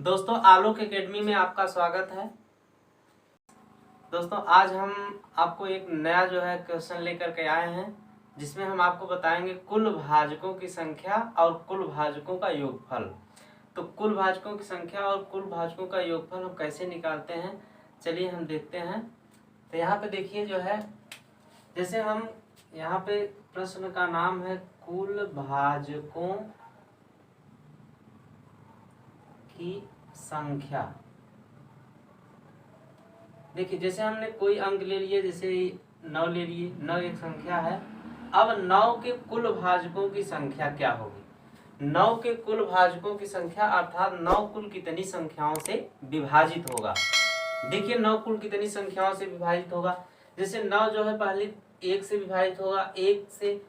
दोस्तों आलोक एकेडमी में आपका स्वागत है। दोस्तों आज हम आपको एक नया क्वेश्चन लेकर के आए हैं, जिसमें हम आपको बताएंगे कुल भाजकों की संख्या और कुल भाजकों का योगफल। तो कुल भाजकों की संख्या और कुल भाजकों का योगफल हम कैसे निकालते हैं, चलिए हम देखते हैं। तो यहाँ पे देखिए जैसे हम यहाँ पे प्रश्न का नाम है कुल भाजकों की संख्या। देखिए जैसे हमने कोई अंक ले लिए, जैसे 9 ले लिए, 9 एक संख्या है। अब 9 के कुल भाजकों की संख्या क्या होगी? 9 के कुल भाजकों की संख्या अर्थात 9 कुल कितनी संख्याओं से विभाजित होगा। देखिए 9 कुल कितनी संख्याओं से विभाजित होगा। जैसे 9 पहले 1 से विभाजित होगा, 1 से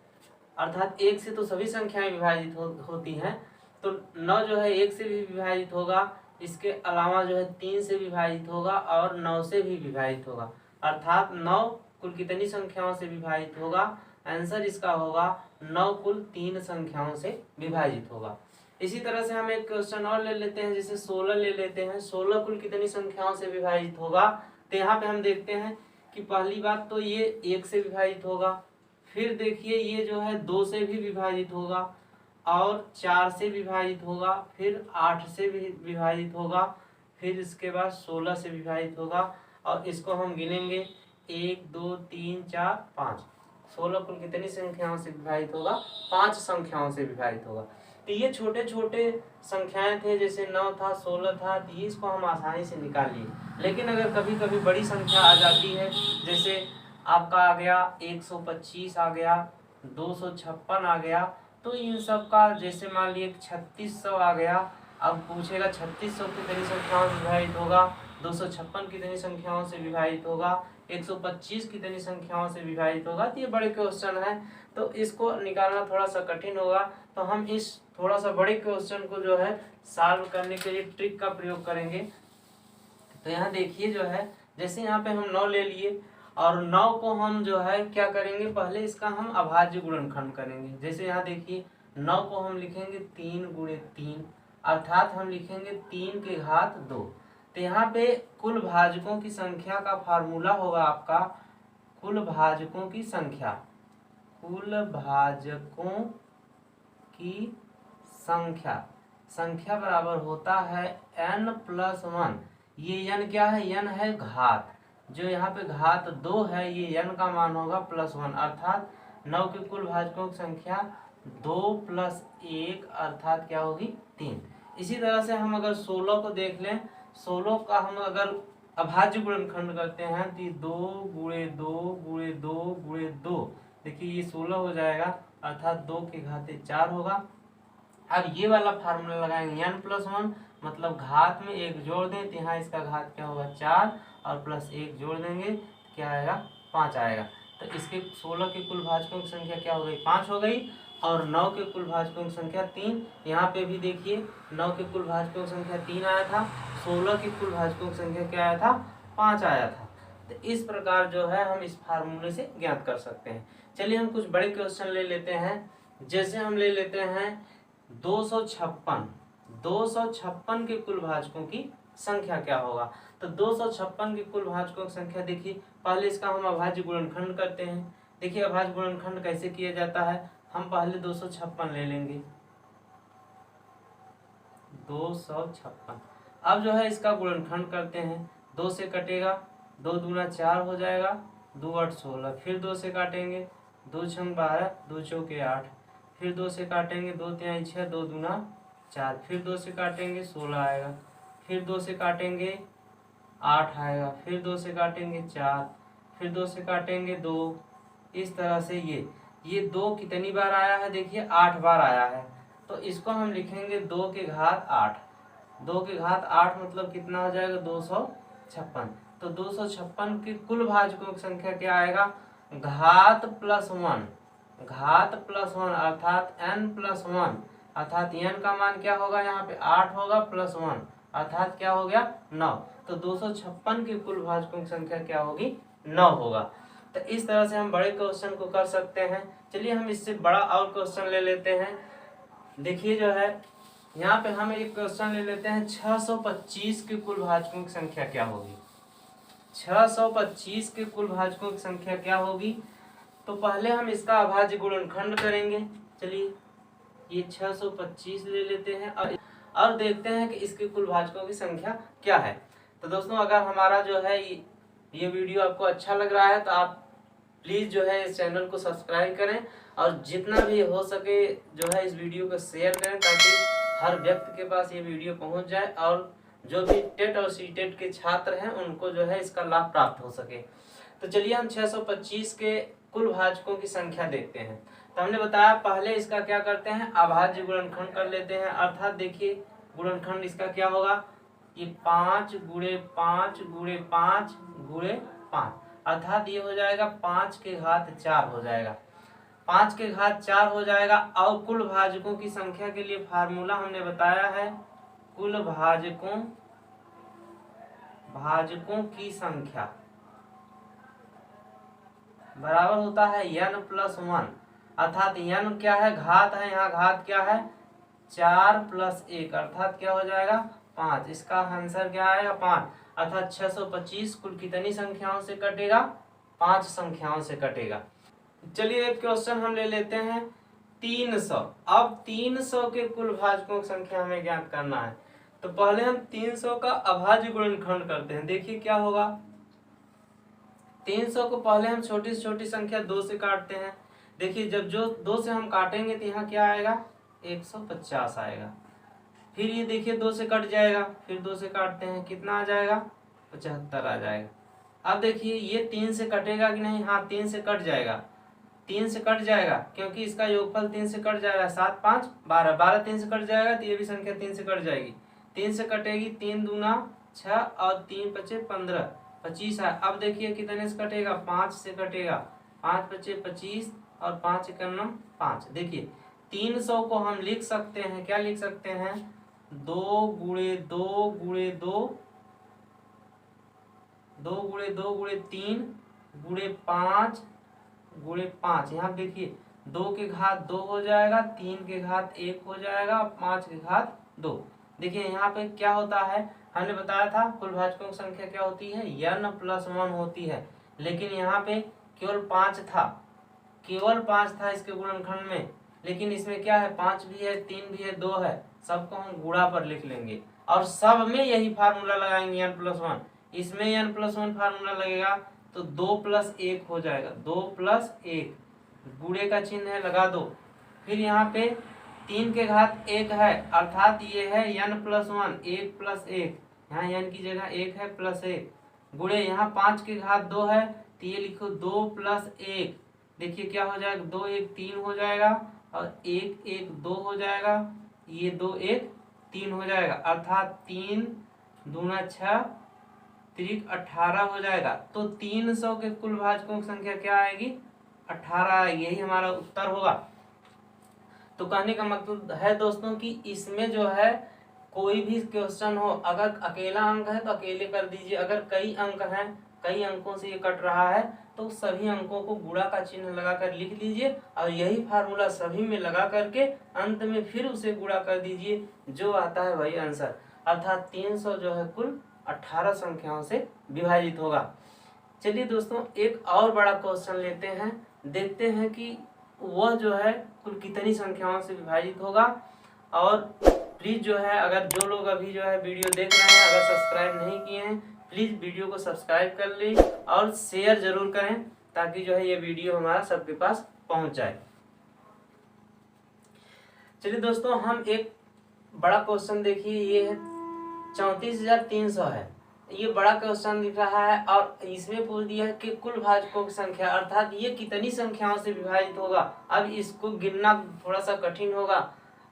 अर्थात 1 से तो सभी संख्याएं विभाजित होती हैं, तो 9 1 से भी विभाजित होगा। इसके अलावा 3 से विभाजित होगा और 9 से भी विभाजित होगा, अर्थात 9 कुल कितनी संख्याओं से विभाजित होगा? आंसर इसका होगा 9 कुल 3 संख्याओं से विभाजित होगा। इसी तरह से हम एक क्वेश्चन और ले लेते हैं, जैसे 16 ले लेते हैं। 16 कुल कितनी संख्याओं से विभाजित होगा? तो यहाँ पे हम देखते हैं कि पहली बात तो ये 1 से विभाजित होगा, फिर देखिए ये 2 से भी विभाजित होगा और 4 से विभाजित होगा, फिर 8 से भी विभाजित होगा, फिर इसके बाद 16 से विभाजित होगा। और इसको हम गिनेंगे 1 2 3 4 5। 16 कुल कितनी संख्याओं से विभाजित होगा? 5 संख्याओं से विभाजित होगा। तो ये छोटे छोटे संख्याएं थे, जैसे 9 था, 16 था, तो ये इसको हम आसानी से निकाल लिए। लेकिन अगर कभी कभी बड़ी संख्या आ जाती है, जैसे आपका आ गया 125 आ गया, 256 आ गया, तो इन सब का जैसे मान लीजिए 3600 आ गया। अब पूछेगा 3600 कितनी संख्याओं से विभाजित होगा, 256 कितनी संख्याओं से विभाजित होगा, 125 कितनी संख्याओं से विभाजित होगा। तो ये बड़े क्वेश्चन है, तो इसको निकालना थोड़ा सा कठिन होगा। तो हम इस थोड़ा सा बड़े क्वेश्चन को सॉल्व करने के लिए ट्रिक का प्रयोग करेंगे। तो यहाँ देखिए जैसे यहाँ पे हम 9 ले लिए और 9 को हम क्या करेंगे, पहले इसका हम अभाज्य गुणनखंड करेंगे। जैसे यहाँ देखिए 9 को हम लिखेंगे 3 गुणे 3, अर्थात हम लिखेंगे 3 के घात 2। तो यहाँ पे कुल भाजकों की संख्या का फार्मूला होगा आपका कुल भाजकों की संख्या। कुल भाजकों की संख्या बराबर होता है n+1। ये n क्या है? n है घात, जो यहाँ पे घात 2 है, ये n का मान होगा +1, अर्थात 9 के कुल भाजकों की संख्या 2 + 1 अर्थात क्या होगी? 3। इसी तरह से हम अगर 16 को देख लें, 16 का हम अगर अभाज्य गुणनखंड करते हैं तो 2 गुणे 2 गुणे 2 गुणे 2, देखिए ये 16 हो जाएगा, अर्थात 2 के घाते 4 होगा। अब ये वाला फार्मूला लगाएंगे n+1, मतलब घात में 1 जोड़ दें तो यहाँ इसका घात क्या होगा? 4, और +1 जोड़ देंगे तो क्या आएगा? 5 आएगा। तो इसके 16 के कुल भाजकों की संख्या क्या हो गई? 5 हो गई। और 9 के कुल भाजकों की संख्या 3। यहाँ पे भी देखिए 9 के कुल भाजकों की संख्या 3 आया था, 16 के कुल भाजकों की संख्या क्या आया था? 5 आया था। तो इस प्रकार हम इस फार्मूले से ज्ञात कर सकते हैं। चलिए हम कुछ बड़े क्वेश्चन ले लेते हैं। जैसे हम ले लेते हैं 256 के कुल भाजकों की संख्या क्या होगा? तो 256 के कुल भाजकों की संख्या देखिए, पहले इसका हम अभाज्य गुणनखंड करते हैं। देखिए अभाज्य गुणनखंड कैसे किया जाता है, हम पहले 256 ले लेंगे, 256। अब इसका गुणनखंड करते हैं, 2 से कटेगा, 2 दूना 4 हो जाएगा, 2 8 16, फिर 2 से काटेंगे, 2 छंग 12, 2 चौके 8, फिर 2 से काटेंगे, 2 तिहाई 6, 2 दूना 4, फिर 2 से काटेंगे 16 आएगा, फिर 2 से काटेंगे 8 आएगा, फिर 2 से काटेंगे 4, फिर 2 से काटेंगे 2। इस तरह से ये 2 कितनी बार आया है? देखिए 8 बार आया है। तो इसको हम लिखेंगे 2 के घात 8। 2 के घात 8 मतलब कितना हो जाएगा? 256। तो 256 के कुल भाजकों की संख्या क्या आएगा? घात +1, घात +1 अर्थात n+1, अर्थात n का मान क्या होगा? यहाँ पे 8 होगा +1, अर्थात क्या हो गया? 9। तो 256 के कुल भाजकों की संख्या क्या होगी? 9 होगा। तो इस तरह से हम बड़े क्वेश्चन को कर सकते हैं। चलिए हम इससे बड़ा और क्वेश्चन ले लेते हैं। देखिए यहाँ पे हम एक क्वेश्चन ले लेते हैं, 625 के कुल भाजकों की संख्या क्या होगी। 625 के कुल भाजकों की संख्या क्या होगी। तो पहले हम इसका अभाज्य गुणनखंड करेंगे। चलिए ये 625 ले लेते हैं और देखते हैं कि इसके कुल भाजकों की संख्या क्या है। तो दोस्तों अगर हमारा जो है ये वीडियो आपको अच्छा लग रहा है तो आप प्लीज़ जो है इस चैनल को सब्सक्राइब करें और जितना भी हो सके जो है इस वीडियो को शेयर करें, ताकि हर व्यक्ति के पास ये वीडियो पहुंच जाए और जो भी टेट और सीटेट के छात्र हैं उनको जो है इसका लाभ प्राप्त हो सके। तो चलिए हम 625 के कुल भाजकों की संख्या देखते हैं। तो हमने बताया पहले इसका क्या करते हैं, अभाज्य गुणनखंड कर लेते हैं। अर्थात देखिए गुणनखंड इसका क्या होगा, ये 5 गुणे 5 गुणे 5 गुणे 5, अर्थात ये हो जाएगा 5 के घात 4 हो जाएगा। 5 के घात 4 हो जाएगा। और कुल भाजकों की संख्या के लिए फार्मूला हमने बताया है, कुल भाजकों की संख्या बराबर होता है n+1, अर्थात n क्या है, घात है, यहाँ घात क्या है 4+1, अर्थात क्या हो जाएगा 5। इसका आंसर क्या आएगा 5, अर्थात 625 कुल कितनी संख्याओं से कटेगा, 5 संख्याओं से कटेगा। चलिए एक क्वेश्चन हम ले लेते हैं 300। अब 300 के कुल भाजकों की संख्या हमें ज्ञात करना है। तो पहले हम 300 का अभाज्य गुणनखंड करते हैं। देखिए क्या होगा, 300 को पहले हम छोटी से छोटी संख्या 2 से काटते हैं। देखिए जब जो 2 से हम काटेंगे तो यहाँ क्या आएगा 150 आएगा। फिर ये देखिए 2 से कट जाएगा, फिर 2 से काटते हैं, कितना आ जाएगा 75 आ जाएगा। अब देखिए ये 3 से कटेगा कि नहीं, हाँ 3 से कट जाएगा, 3 से कट जाएगा क्योंकि इसका योगफल 3 से कट जाएगा, 7 5 12, 12 3 से कट जाएगा तो ये भी संख्या 3 से कट जाएगी, 3 से कटेगी, 3 दूना 6 और 3 बचे 15, 25 है। अब देखिए कितने से कटेगा, 5 से कटेगा, 5 बचे 25 और 5 × 5। देखिए 300 को हम लिख सकते हैं, क्या लिख सकते हैं 2 गुणे 2 गुणे 2, 2 गुणे 2 गुणे 3 गुणे 5 गुणे 5। यहाँ देखिए 2 के घात 2 हो जाएगा, 3 के घात 1 हो जाएगा, 5 के घात 2। देखिए यहाँ पे क्या होता है, हमने बताया था कुल भाजकों की संख्या क्या होती है n+1 होती है, लेकिन यहाँ पे केवल 5 था, केवल 5 था इसके गुणनखंड में, लेकिन इसमें क्या है 5 भी है, 3 भी है, 2 है, सबको हम गुणा पर लिख लेंगे और सब में यही फार्मूला लगाएंगे n+1। इसमें n+1 फार्मूला लगेगा तो 2 + 1 हो जाएगा, 2 + 1, गुणे का चिन्ह है लगा दो। फिर यहाँ पे 3 के घात 1 है, अर्थात ये है n+1, 1 + 1, यहाँ n की जगह 1 है +1, गुणे यहाँ 5 के घात 2 है तो ये लिखो 2 + 1। देखिए क्या हो जाएगा, 2 1 3 हो जाएगा और 1 1 2 हो जाएगा, ये 2 1 3 हो जाएगा, अर्थात 3 दूना 6 3 18 हो जाएगा। तो 300 के कुल भाजकों की संख्या क्या आएगी 18, यही हमारा उत्तर होगा। तो कहने का मतलब है दोस्तों कि इसमें जो है कोई भी क्वेश्चन हो, अगर अकेला अंक है तो अकेले कर दीजिए, अगर कई अंक हैं, कई अंकों से ये कट रहा है तो सभी अंकों को गुणा का चिन्ह लगाकर लिख लीजिए और यही फार्मूला सभी में लगा करके अंत में फिर उसे गुणा कर दीजिए, जो आता है वही आंसर, अर्थात 300 जो है कुल 18 संख्याओं से विभाजित होगा। चलिए दोस्तों एक और बड़ा क्वेश्चन लेते हैं, देखते हैं कि वह जो है कुल कितनी संख्याओं से विभाजित होगा। और प्लीज़ जो है अगर जो लोग अभी जो है वीडियो देख रहे हैं अगर सब्सक्राइब नहीं किए हैं प्लीज़ वीडियो को सब्सक्राइब कर लें और शेयर जरूर करें ताकि जो है ये वीडियो हमारा सबके पास पहुंच जाए। चलिए दोस्तों हम एक बड़ा क्वेश्चन देखिए, ये है 34,300 है, ये बड़ा क्वेश्चन दिख रहा है और इसमें पूछ दिया है कि कुल भाजकों की संख्या, अर्थात ये कितनी संख्याओं से विभाजित होगा। अब इसको गिनना थोड़ा सा कठिन होगा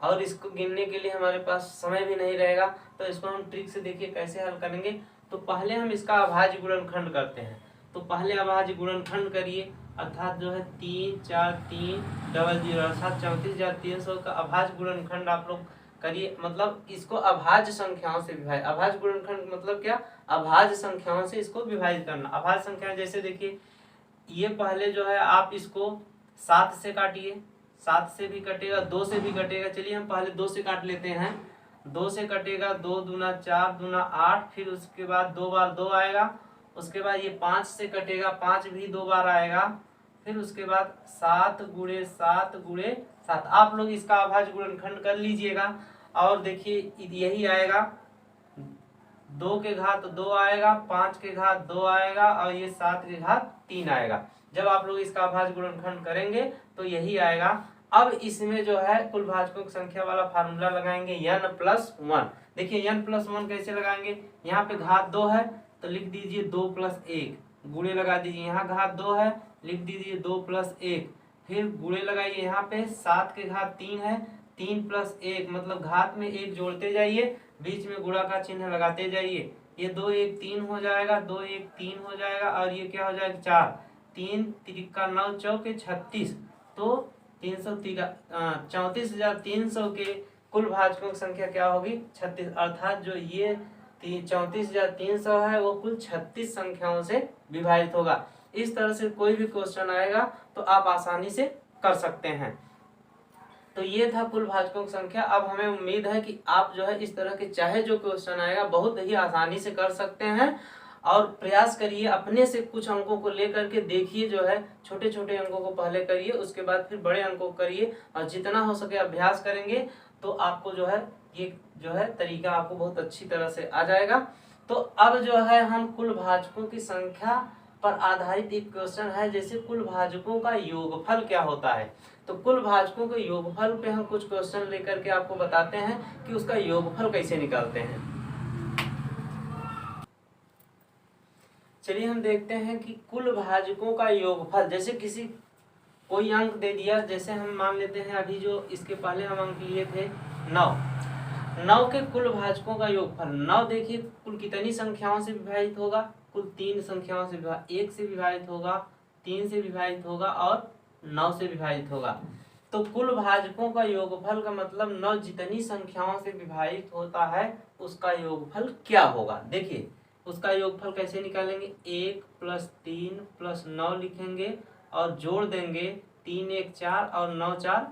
और इसको गिनने के लिए हमारे पास समय भी नहीं रहेगा, तो इसको हम ट्रिक से देखिए कैसे हल करेंगे। तो पहले हम इसका अभाज्य गुणनखंड करते हैं। तो पहले अभाज्य गुणनखंड करिए, अर्थात जो है 3 4 3 00, अर्थात 34,300 का अभाज्य गुणनखंड आप लोग करिए, मतलब इसको अभाज्य संख्याओं से विभाजित। अभाज्य गुणनखंड मतलब क्या, अभाज्य संख्याओं से इसको विभाजित करना। अभाज्य संख्या जैसे देखिए ये पहले जो है आप इसको 7 से काटिए, 7 से भी कटेगा, 2 से भी कटेगा। चलिए हम पहले 2 से काट लेते हैं, 2 से कटेगा, 2 दूना 4 दूना 8, फिर उसके बाद 2 बार 2 आएगा, उसके बाद ये 5 से कटेगा, 5 भी 2 बार आएगा, फिर उसके बाद 7 गुणे 7 गुणे 7। आप लोग इसका अभाज्य गुणनखंड कर लीजिएगा और देखिए यही आएगा, 2 के घात 2 आएगा, 5 के घात 2 आएगा और ये 7 के घात 3 आएगा। जब आप लोग इसका अभाज्य गुणनखंड करेंगे तो यही आएगा। अब इसमें जो है कुल भाजकों की संख्या वाला फार्मूला लगाएंगे n+1। देखिए n+1 कैसे लगाएंगे, यहाँ पे घात 2 है तो लिख दीजिए 2 + 1, गुणे लगा दीजिए, यहाँ घात 2 है लिख दीजिए 2 + 1, फिर गुणे लगाइए, यहाँ पे 7 के घात 3 है, 3 + 1 मतलब घात में 1 जोड़ते जाइए, बीच में गुणा का चिन्ह लगाते जाइए, ये 2 1 3 हो जाएगा, 2 1 3 हो जाएगा और ये क्या हो जाएगा 4, 3 त्रिका 9 चौके 36, तो 34,300 के कुल भाजकों की संख्या क्या होगी 36, अर्थात जो ये 34,300 है वो कुल 36 संख्याओं से विभाजित होगा। इस तरह से कोई भी क्वेश्चन आएगा तो आप आसानी से कर सकते हैं। तो ये था कुल भाजकों की संख्या। अब हमें उम्मीद है कि आप जो है इस तरह के चाहे जो क्वेश्चन आएगा बहुत ही आसानी से कर सकते हैं, और प्रयास करिए अपने से कुछ अंकों को लेकर के देखिए, जो है छोटे छोटे अंकों को पहले करिए, उसके बाद फिर बड़े अंकों को करिए, और जितना हो सके अभ्यास करेंगे तो आपको जो है ये जो है तरीका आपको बहुत अच्छी तरह से आ जाएगा। तो अब जो है हम कुल भाजकों की संख्या पर आधारित एक क्वेश्चन है, जैसे कुल भाजकों का योगफल क्या होता है। तो कुल भाजकों के योगफल पे हम कुछ क्वेश्चन लेकर के आपको बताते हैं कि उसका योगफल कैसे निकालते हैं। चलिए हम देखते हैं कि कुल भाजकों का योगफल, जैसे किसी कोई अंक दे दिया, जैसे हम मान लेते हैं अभी जो इसके पहले हम अंक लिए थे 9 के कुल भाजकों का योगफल। 9 देखिए कुल कितनी संख्याओं से विभाजित होगा, कुल 3 संख्याओं से 1 से विभाजित होगा, 3 से विभाजित होगा और 9 से विभाजित होगा। तो कुल भाजकों का योगफल का मतलब 9 जितनी संख्याओं से विभाजित होता है उसका योगफल क्या होगा। देखिए उसका योगफल कैसे निकालेंगे, 1 + 3 + 9 लिखेंगे और जोड़ देंगे, 3 1 4 और 9 4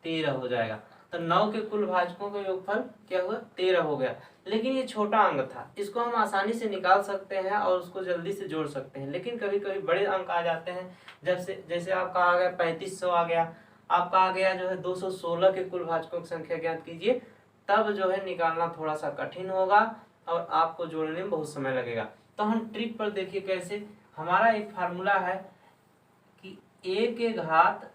13 हो जाएगा। तो 9 के कुल भाजकों का योगफल क्या हुआ 13 हो गया। लेकिन ये छोटा अंक था, इसको हम आसानी से निकाल सकते हैं और उसको जल्दी से जोड़ सकते हैं। लेकिन कभी कभी बड़े अंक आ जाते हैं, जैसे आपका आ गया 3500 आ गया, आपका आ गया जो है 216 के कुल भाजकों की संख्या ज्ञात कीजिए, तब जो है निकालना थोड़ा सा कठिन होगा और आपको जोड़ने में बहुत समय लगेगा। तो हम ट्रिक पर देखिए कैसे, हमारा एक फार्मूला है कि a के घात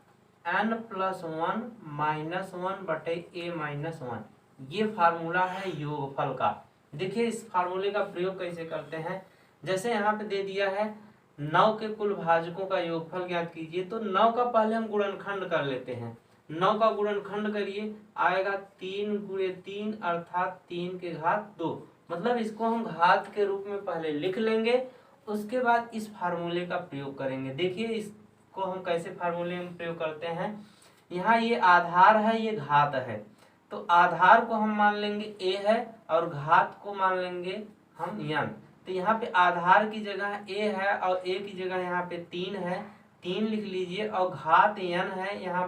n+1 -1 बटे a-1, ये फार्मूला है योगफल का। देखिए इस फार्मूले का प्रयोग कैसे करते हैं, जैसे यहाँ पे दे दिया है 9 के कुल भाजकों का योगफल ज्ञात कीजिए, तो 9 का पहले हम गुणनखंड कर लेते हैं। 9 का गुणनखंड करिए, आएगा 3 × 3 अर्थात 3 के घात 2, मतलब इसको हम घात के रूप में पहले लिख लेंगे, उसके बाद इस फार्मूले का प्रयोग करेंगे। देखिए इसको हम कैसे फार्मूले में प्रयोग करते हैं, यहाँ ये आधार है ये घात है, तो आधार को हम मान लेंगे a है और घात को मान लेंगे हम n। तो यहाँ पे आधार की जगह a है और a की जगह यहाँ पे 3 है, 3 लिख लीजिए, और घात n है, यहाँ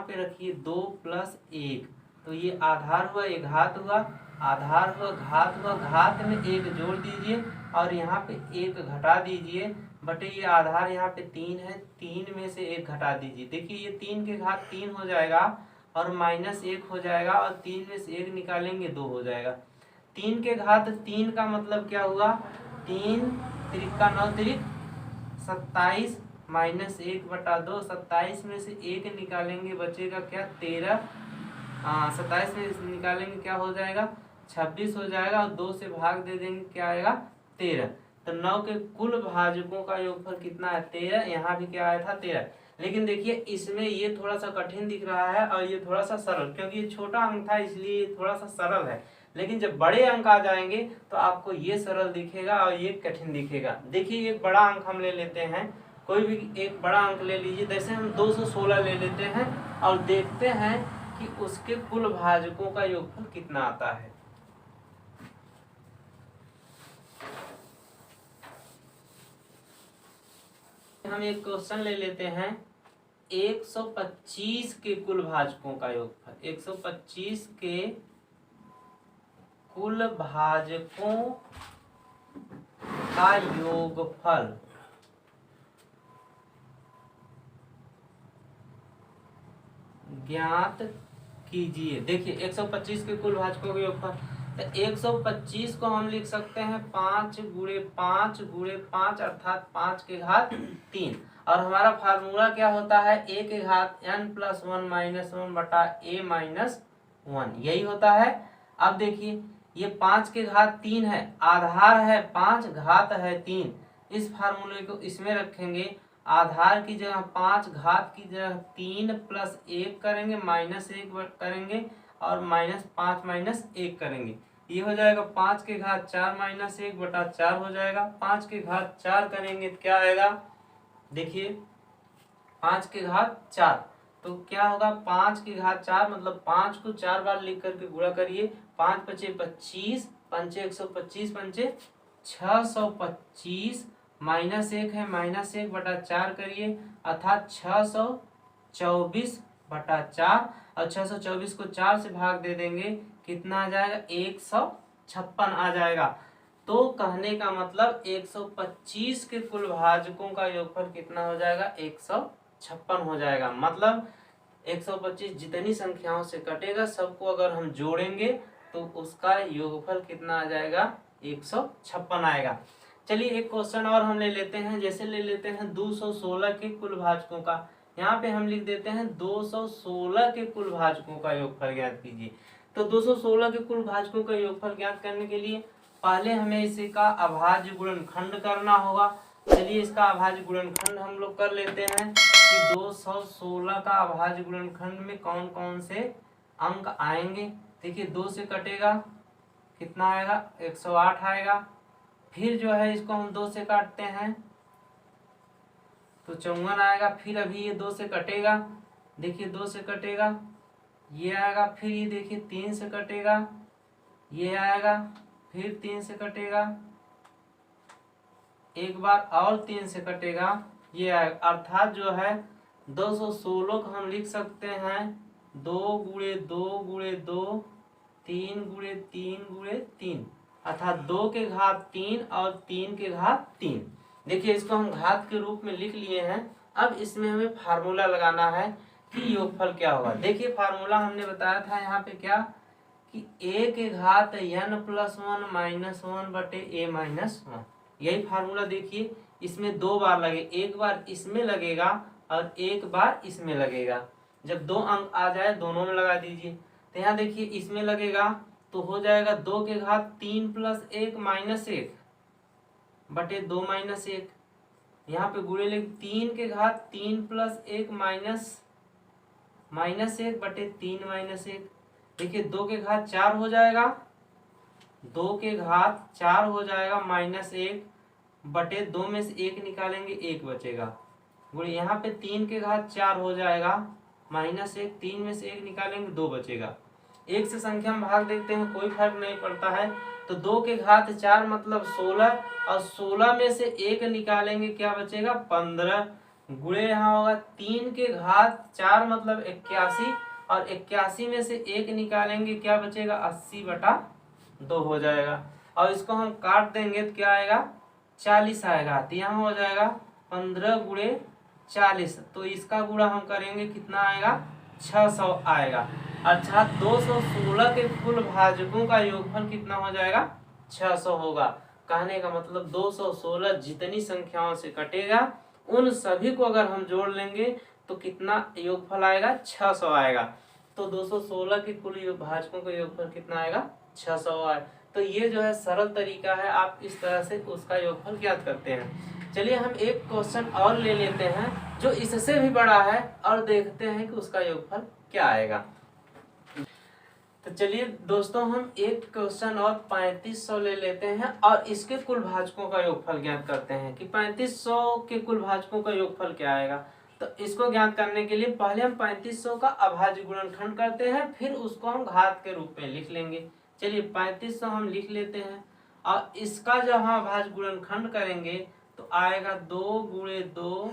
पे रखिए 2 + 1, तो ये आधार हुआ ये घात हुआ, आधार हुआ घात हुआ, घात में 1 जोड़ दीजिए और यहाँ पे 1 घटा दीजिए, बटे ये आधार यहाँ पे 3 है, 3 में से 1 घटा दीजिए। देखिए ये 3 के घात 3 हो जाएगा और -1 हो जाएगा, और 3 में से 1 निकालेंगे 2 हो जाएगा। 3 के घात 3 का मतलब क्या हुआ, 3 त्रिका 9 त्रिक 27 -1 बटा 2, 27 में से 1 निकालेंगे बचेगा क्या 13, 27 में से निकालेंगे क्या हो जाएगा 26 हो जाएगा, और 2 से भाग दे देंगे क्या आएगा 13। तो 9 के कुल भाजकों का योगफल कितना है 13, यहाँ भी क्या आया था 13। लेकिन देखिए इसमें ये थोड़ा सा कठिन दिख रहा है और ये थोड़ा सा सरल, क्योंकि ये छोटा अंक था इसलिए ये थोड़ा सा सरल है, लेकिन जब बड़े अंक आ जाएंगे तो आपको ये सरल दिखेगा और ये कठिन दिखेगा। देखिए एक बड़ा अंक हम ले लेते हैं, कोई भी एक बड़ा अंक ले लीजिए, जैसे हम 216 ले लेते हैं और देखते हैं कि उसके कुल भाजकों का योगफल कितना आता है। हम एक क्वेश्चन ले लेते हैं 125 के कुल भाजकों का योगफल, 125 के कुल भाजकों का योगफल ज्ञात कीजिए। देखिए 125 के कुल भाजकों का योगफल, तो 125 को हम लिख सकते हैं 5 गुणे 5 गुणे 5 अर्थात 5 के घात 3। और हमारा फार्मूला क्या होता है, a के घात n+1 -1 बटा a - 1, यही होता है। अब देखिए ये 5 के घात 3 है, आधार है 5, घात है 3। इस फार्मूले को इसमें रखेंगे, आधार की जगह 5, घात की जगह 3 + 1 करेंगे, -1 करेंगे और -5 - 1 करेंगे। ये हो जाएगा 5 के घात 4 - 1 बटा 4 हो जाएगा। 5 के घात 4 करेंगे तो क्या आएगा, देखिए 5 के घात 4 तो क्या होगा, 5 के घात 4 मतलब 5 को 4 बार लिख करके गुणा करिए। 5 × 5 = 25, 5 × 125, 5 625 -1 है, -1 बटा 4 करिए अर्थात 624 बटा 4। और 624 को 4 से भाग दे देंगे, कितना आ जाएगा, 156 आ जाएगा। तो कहने का मतलब 125 के कुल भाजकों का योगफल कितना हो जाएगा, 156 हो जाएगा। मतलब 125 जितनी संख्याओं से कटेगा सबको अगर हम जोड़ेंगे तो उसका योगफल कितना आ जाएगा, 156 आएगा। चलिए एक क्वेश्चन और हम ले लेते हैं, जैसे ले लेते हैं 216 के कुल भाजकों का। यहाँ पे हम लिख देते हैं 216 के कुल भाजकों का योगफल ज्ञात कीजिए। तो 216 के कुल भाजकों का योगफल ज्ञात करने के लिए पहले हमें इसी का अभाज्य गुणनखंड करना होगा। चलिए इसका अभाज्य गुणनखंड हम लोग कर लेते हैं कि 216 का अभाज्य गुणनखंड में कौन कौन से अंक आएंगे। देखिए 2 से कटेगा, कितना आएगा, 108 आएगा। फिर जो है इसको हम 2 से काटते हैं तो 54 आएगा। फिर अभी ये 2 से कटेगा, देखिए 2 से कटेगा, ये आएगा। फिर ये देखिए 3 से कटेगा, ये आएगा। फिर 3 से कटेगा, एक बार और 3 से कटेगा, ये आएगा। अर्थात जो है 216 को हम लिख सकते हैं 2 × 2 × 2 3 × 3 × 3 अर्थात 2 के घात 3 और 3 के घात 3। देखिए इसको हम घात के रूप में लिख लिए हैं। अब इसमें हमें फार्मूला लगाना है कि योगफल क्या होगा। देखिए फार्मूला हमने बताया था यहाँ पे क्या, कि a के घात n+1 -1 बटे a - 1, यही फार्मूला। देखिए इसमें 2 बार लगे, एक बार इसमें लगेगा और एक बार इसमें लगेगा। जब 2 अंक आ जाए दोनों में लगा दीजिए। तो यहाँ देखिए इसमें लगेगा तो हो जाएगा 2 के घात 3 + 1 -1 बटे 2 - 1। यहाँ पे गुणे ले 3 के घात 3 + 1 -1 बटे 3 - 1। देखिए 2 के घात 4 हो जाएगा, 2 के घात 4 हो जाएगा -1 बटे 2 में से 1 निकालेंगे 1 बचेगा। गुणे यहाँ पे 3 के घात 4 हो जाएगा -1, 3 में से 1 निकालेंगे 2 बचेगा। 1 से संख्या में भाग देते हैं, कोई फर्क नहीं पड़ता है। तो 2 के घात 4 मतलब 16 और 16 में से 1 निकालेंगे, क्या बचेगा, 15। गुणे यहाँ होगा 3 के घात 4 मतलब 81 और 81 में से 1 निकालेंगे, क्या बचेगा, 80 बटा 2 हो जाएगा। और इसको हम काट देंगे तो क्या आएगा, 40 आएगा। तो यहाँ हो जाएगा 15 × 40। तो इसका गुणा हम करेंगे, कितना आएगा, 600 आएगा। अर्थात 216 के कुल भाजकों का योगफल कितना हो जाएगा, 600 होगा। कहने का मतलब 216 जितनी संख्याओं से कटेगा उन सभी को अगर हम जोड़ लेंगे तो कितना योगफल आएगा, 600 आएगा। तो 216 के कुल भाजकों का योगफल कितना आएगा, 600 आएगा। तो ये जो है सरल तरीका है, आप इस तरह से उसका योगफल ज्ञात करते हैं। चलिए हम एक क्वेश्चन और ले लेते हैं जो इससे भी बड़ा है और देखते हैं कि उसका योगफल क्या आएगा। तो चलिए दोस्तों हम एक क्वेश्चन और 3500 ले लेते हैं और इसके कुल भाजकों का योगफल ज्ञात करते हैं कि 3500 के कुल भाजकों का योगफल क्या आएगा। तो इसको ज्ञात करने के लिए पहले हम 3500 का अभाज्य गुणनखंड करते हैं, फिर उसको हम घात के रूप में लिख लेंगे। चलिए 3500 हम लिख लेते हैं और इसका जब हम अभाज्य गुणनखंड करेंगे तो आएगा 2 × 2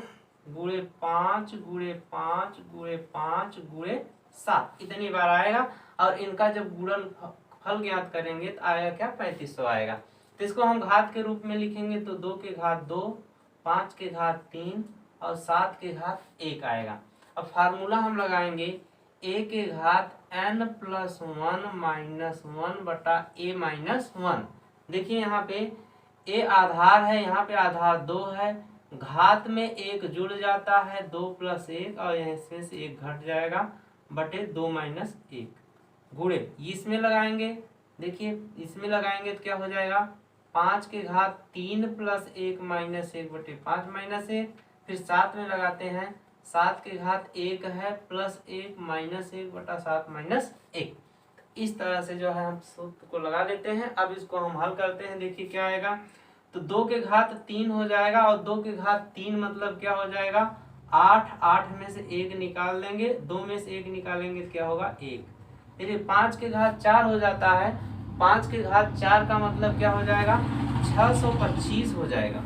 × 5 × 5 × 5 × 7, इतनी बार आएगा। और इनका जब गुणनफल योगफल ज्ञात करेंगे तो आएगा क्या 3500 आएगा। तो इसको हम घात के रूप में लिखेंगे तो 2 के घात 2, 5 के घात 3 और 7 के घात 1 आएगा। अब फार्मूला हम लगाएंगे a के घात n प्लस 1 माइनस 1 बटा a माइनस 1। देखिए यहाँ पे a आधार है, यहाँ पे आधार 2 है, घात में 1 जुड़ जाता है 2 प्लस 1 और यहाँ से 1 घट जाएगा बटे 2 माइनस 1 गुणे इसमें लगाएंगे। देखिए इसमें लगाएंगे तो क्या हो जाएगा 5 के घात 3 प्लस 1 माइनस 1 बटे 5 माइनस 1। फिर 7 में लगाते हैं 7 के घात 1 है प्लस 1 माइनस 1 बटा 7 माइनस 1। इस तरह से जो है हम सूत्र को लगा लेते हैं। अब इसको हम हल करते हैं। देखिए क्या आएगा तो 2 के घात 3 हो जाएगा और 2 के घात 3 मतलब क्या हो जाएगा 8। 8 में से 1 निकाल देंगे, 2 में से 1 निकालेंगे तो क्या होगा 1। देखिए 5 के घात 4 हो जाता है, 5 के घात 4 का मतलब क्या हो जाएगा 625 हो जाएगा।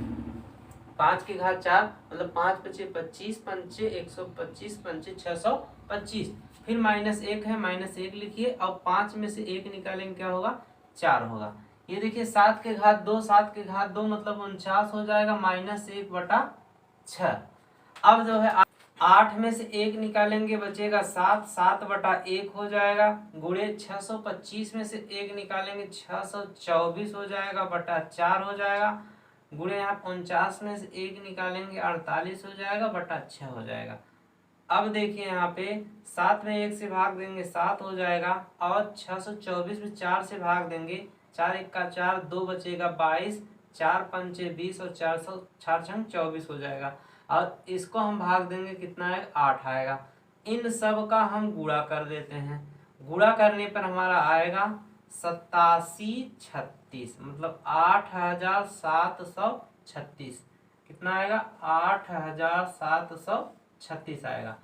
5 के घात 4 मतलब 5 पचे 25, पंचे 125, पंचे 625। फिर माइनस 1 है, माइनस 1 लिखिए। अब 5 में से 1 निकालेंगे क्या होगा 4 होगा। ये देखिए 7 के घात 2, 7 के घात 2 मतलब 49 हो जाएगा माइनस 1 बटा 6। अब जो है 8 में से 1 निकालेंगे बचेगा 7, 7 बटा 1 हो जाएगा गुणे 625 में से 1 निकालेंगे 624 हो जाएगा बटा 4 हो जाएगा गुणे यहाँ 49 में से 1 निकालेंगे 48 हो जाएगा बटा 6 हो जाएगा। अब देखिए यहाँ पे 7 में 1 से भाग देंगे 7 हो जाएगा और 624 में 4 से भाग देंगे 4 1 का 4, 2 बचेगा 22, 4 पंचे 20 और 4 छंग 24 हो जाएगा। और इसको हम भाग देंगे कितना है 8 आएगा। इन सब का हम गुणा कर देते हैं। गुणा करने पर हमारा आएगा 8736 मतलब 8736। कितना आएगा 8736 आएगा।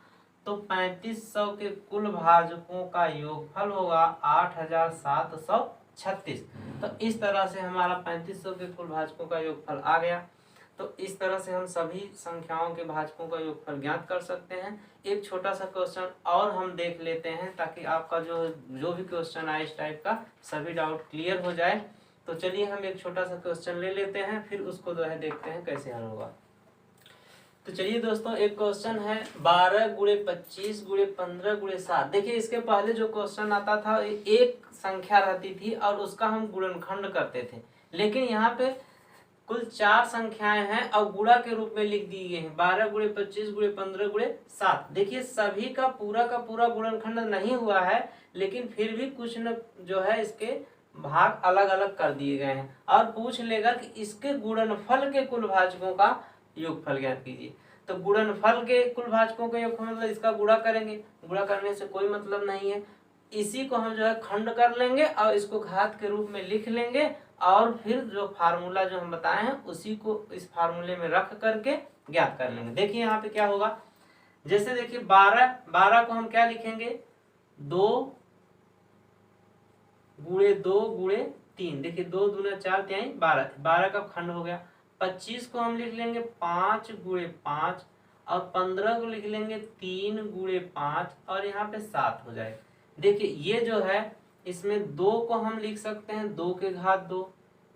तो 3500 के कुल भाजकों का योगफल होगा 8736। तो इस तरह से हमारा 3500 के कुल भाजकों का योगफल आ गया। तो इस तरह से हम सभी संख्याओं के भाजकों का योगफल ज्ञात कर सकते हैं। एक छोटा सा क्वेश्चन और हम देख लेते हैं ताकि आपका जो भी क्वेश्चन आए इस टाइप का सभी डाउट क्लियर हो जाए। तो चलिए हम एक छोटा सा क्वेश्चन ले लेते हैं, फिर उसको जो है देखते हैं कैसे हल होगा। तो चलिए दोस्तों एक क्वेश्चन है 12 गुणे 25 गुणे 15 गुणे 7। देखिए इसके पहले जो क्वेश्चन आता था एक संख्या रहती थी और उसका हम गुणनखंड करते थे, लेकिन यहाँ पे कुल 4 संख्याएं हैं और गुणा के रूप में लिख दी गई हैं 12 गुणे 25 गुणे 15 गुणे 7। देखिए सभी का पूरा गुणनखंड नहीं हुआ है, लेकिन फिर भी कुछ न जो है इसके भाग अलग अलग कर दिए गए हैं और पूछ लेगा कि इसके गुणनफल के कुल भाजकों का योगफल ज्ञात कीजिए। तो गुणनफल के कुल भाजकों का योगफल मतलब इसका गुणा करेंगे, गुणा करने से कोई मतलब नहीं है। इसी को हम जो है खंड कर लेंगे और इसको घात के रूप में लिख लेंगे और फिर जो फार्मूला जो हम बताए हैं उसी को इस फार्मूले में रख करके ज्ञात कर लेंगे। देखिए यहाँ पे क्या होगा, जैसे देखिए 12 को हम क्या लिखेंगे 2 गुणे 2 गुणे 3। देखिए 2 दूना 4 तिहाई 12 का खंड हो गया। 25 को हम लिख लेंगे 5 गुणे 5 और 15 को लिख लेंगे 3 गुणे 5 और यहाँ पे 7 हो जाएगा। देखिए ये जो है इसमें 2 को हम लिख सकते हैं 2 के घात 2।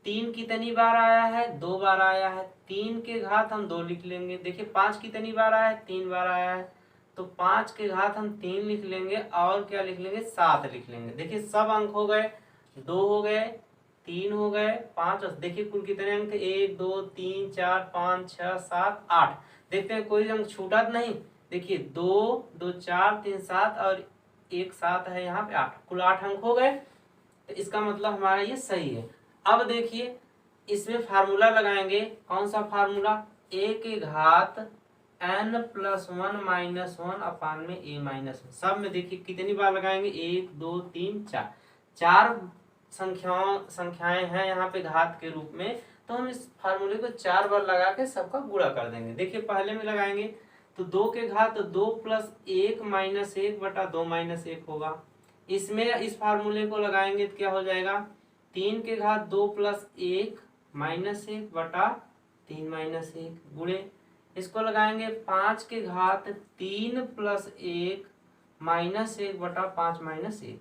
3 कितनी बार आया है 2 बार आया है, 3 के घात हम 2 लिख लेंगे। देखिए 5 कितनी बार आया है 3 बार आया है, तो 5 के घात हम 3 लिख लेंगे और क्या लिख लेंगे 7 लिख लेंगे। देखिए सब अंक हो गए, 2 हो गए, 3 हो गए, 5। देखिए कुल कितने अंक 1 2 3 4 5 6 7 8। देखते हैं कोई अंक छूटा तो नहीं। देखिए 2 2 4 3 7 और 1 7 है यहाँ पे 8, कुल 8 अंक हो गए। तो इसका मतलब हमारा ये सही है। अब देखिए इसमें फार्मूला लगाएंगे, कौन सा फार्मूला a के घात n प्लस 1 माइनस 1 अपान में a माइनस 1। सब में देखिए कितनी बार लगाएंगे 1 2 3 4, 4 संख्याएं हैं यहाँ पे घात के रूप में, तो हम इस फार्मूले को 4 बार लगा के सबका गुणा कर देंगे। देखिए पहले में लगाएंगे तो 2 के घात 2 प्लस 1 माइनस 1 बटा 2 माइनस 1 होगा। इसमें इस फार्मूले को लगाएंगे तो क्या हो जाएगा 3 के घात 2 प्लस 1 माइनस 1 बटा 3 माइनस 1 गुणे इसको लगाएंगे 5 के घात 3 प्लस 1 माइनस 1 बटा 5 माइनस 1।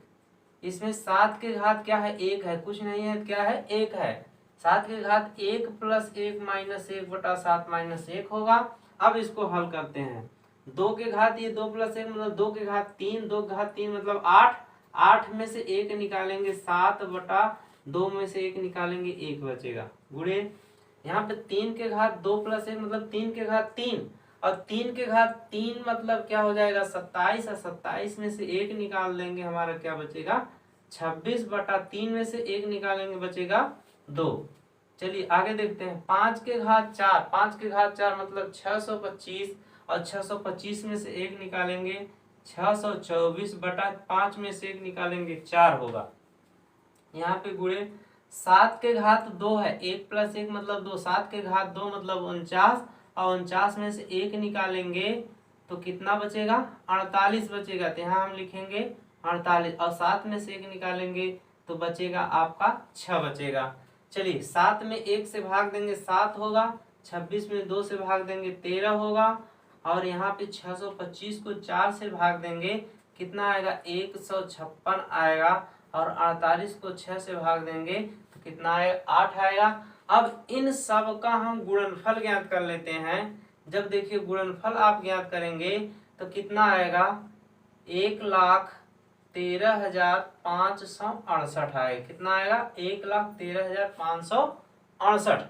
इसमें 7 के घात क्या है, 1 है, कुछ नहीं है, क्या है, 1 है। 7 के घात 1 + 1 - 1/7 - 1 होगा। अब इसको हल करते हैं। 2 के घात, ये 2 + 1 मतलब 2 के घात 3, 2 के घात 3 मतलब 8, 8 में से 1 निकालेंगे 7/2 में से 1 निकालेंगे 1 बचेगा। गुणे यहाँ पे 3 के घात 2 + 1 मतलब 3 के घात 3, और 3 के घात 3 मतलब क्या हो जाएगा, 27, और 27 में से 1 निकाल देंगे, हमारा क्या बचेगा, 26/3 में से 1 निकालेंगे बचेगा 2। चलिए आगे देखते हैं। 5 के घात 4, 5 के घात 4 मतलब 625, और 625 में से 1 निकालेंगे 624/5 में से 1 निकालेंगे 4 होगा। यहाँ पे गुणे 7 के घात 2 है, 1 + 1 मतलब 2, 7 के घात 2 मतलब 49, और 49 में से 1 निकालेंगे तो कितना बचेगा, 48 बचेगा। तो यहाँ हम लिखेंगे 48, और 7 में से 1 निकालेंगे तो बचेगा आपका 6 बचेगा। चलिए 7 में 1 से भाग देंगे 7 होगा, 26 में 2 से भाग देंगे 13 होगा, और यहाँ पे 625 को 4 से भाग देंगे कितना आएगा, 156 आएगा, और 48 को 6 से भाग देंगे तो कितना आएगा, 8 आएगा। अब इन सब का हम गुणनफल ज्ञात कर लेते हैं। जब देखिए गुणनफल आप ज्ञात करेंगे तो कितना आएगा, 1,13,568 आएगा। कितना आएगा, 1,13,568।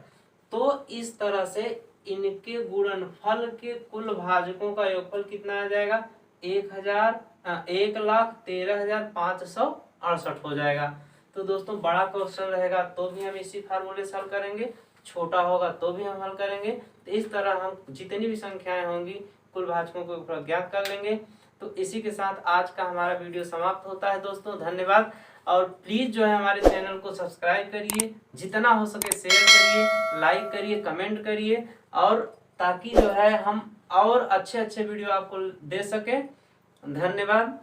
तो इस तरह से इनके गुणनफल के कुल भाजकों का योगफल कितना आ जाएगा, 1,13,568 हो जाएगा। तो दोस्तों बड़ा क्वेश्चन रहेगा तो भी हम इसी फार्मूले से हल करेंगे, छोटा होगा तो भी हम हल करेंगे। तो इस तरह हम जितनी भी संख्याएं होंगी कुल भाजकों को ज्ञात कर लेंगे। तो इसी के साथ आज का हमारा वीडियो समाप्त होता है दोस्तों, धन्यवाद। और प्लीज़ जो है हमारे चैनल को सब्सक्राइब करिए, जितना हो सके शेयर करिए, लाइक करिए, कमेंट करिए, और ताकि जो है हम और अच्छे अच्छे वीडियो आपको दे सकें। धन्यवाद।